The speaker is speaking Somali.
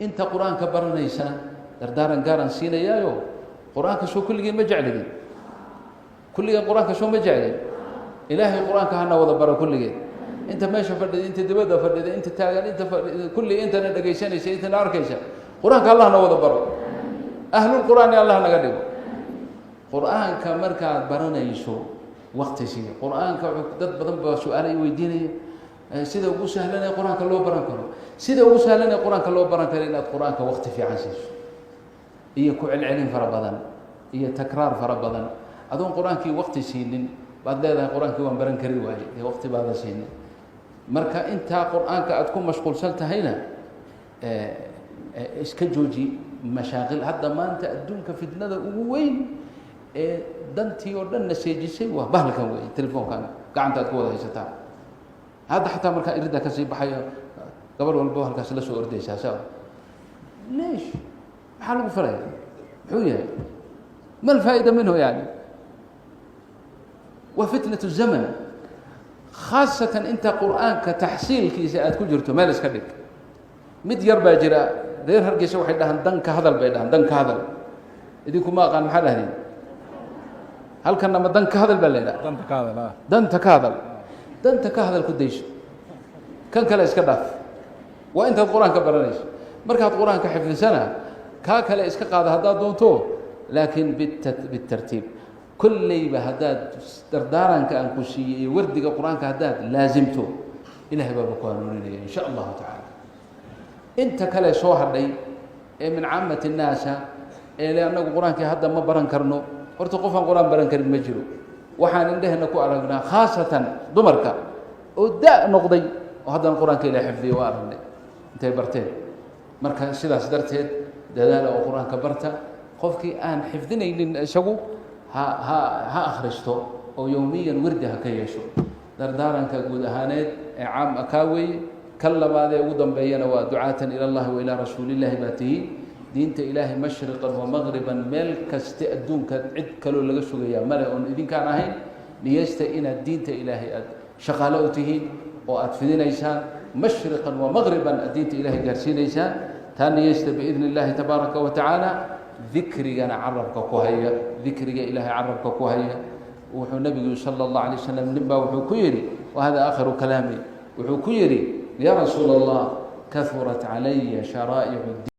أنت قرآن كبرنا يسان دردارا قارن سينا يايو قرآن كشو كل جين مجعلين كل جين قرآن كشو مجعلين إلهي قرآن كهنا وضبر كل جين أنت ماشي فرد أنت دبدا فرد أنت تاجر أنت كل أنت ندقيشان شيء أنت ناركيشان قرآن كالله نوضبر أهل القرآن يا الله نقدم قرآن كمركع برنا يسوع وقت شيء قرآن كدد بدن بسؤال يوديني سيدا ugu sahlanay quraanka loo baran karo sida ugu sahlanay quraanka loo baran karo inaad quraanka waqti fiican siiso iyo ku celcelin fara badan iyo takraar fara badan adoon quraankii waqti siinin baad leedahay quraankii waan baran kari waayay ee waqti baad siinin marka inta quraanka aad ku mashquulsan tahayna iska jooji mashaaqil hadda maanta adduunka fitnada ugu weyn ee dantii oo dhan naseejisay waa bahalkan weey telefoonkan gacanta aad ku wada haysataa هذا حتى مركا إريد كسي بحيا قبل والبوه الكسل سو أرديش هسا ليش؟ محل فرق حوية ما الفائدة منه يعني؟ وفتنة الزمن خاصة أنت قرآن كتحصيل كيسات كجرته ما لسه كذلك مد يربى جراء غير هرجس واحد ده دنك هذا البيدان دنك هذا إذا ما قال محل هني هل كان ما دنك هذا البلد؟ دنك هذا لا دنك هذا دنت كهذا الكديش كان كلا إسكداف وأنت القرآن كبرنيش مركات القرآن كحفظ سنة كلا إسكا قاعد هذا دونتو لكن بالترتيب كل بهداد دردارا كأن كشي ورد القرآن كهداد لازمته إلهي باب قانوني إن شاء الله تعالى أنت كلا شوهر لي من عامة الناس لأن القرآن كهذا ما برن كرنو ورتقفا القرآن برن كرن مجرو waxaan indhahna ku aragnaa khaasatan dumarka oo daa noqday oo haddana quraanka ilaahay xifdiyo waa aragnay intay barteen marka sidaas darteed dadaal oo quraanka barta qofkii aan xifdinaynin isagu ha akhristo oo yawmiyan wirdaha ka yeesho dardaaranka guud ahaaneed ee caam akaaway kallabaade ugu dambeeyana waa ducaatan ila allah wa ila rasuulillahi baatihi diinta ilaahay mashriqan wa maghriban meel kasta adduunka cid kale laga sugaya male oo idin kaan ahayn niyasta ina diinta ilaahay aad shaqaale u tihiin oo aad fidinaysaan mashriqan wa maghriban diinta ilaahay gaarsiinaysaan taan niyasta biidnillahi tabaaraka wa tacaala dhikrigana carabka ku haya dhikriga ilaahay carabka ku haya wuxuu nabigu sallallahu alayhi wasallam nimba wuxuu ku yiri wa hada aakhiru kalaami wuxuu ku yiri ya rasuul allah kathurat alayya sharaa'icud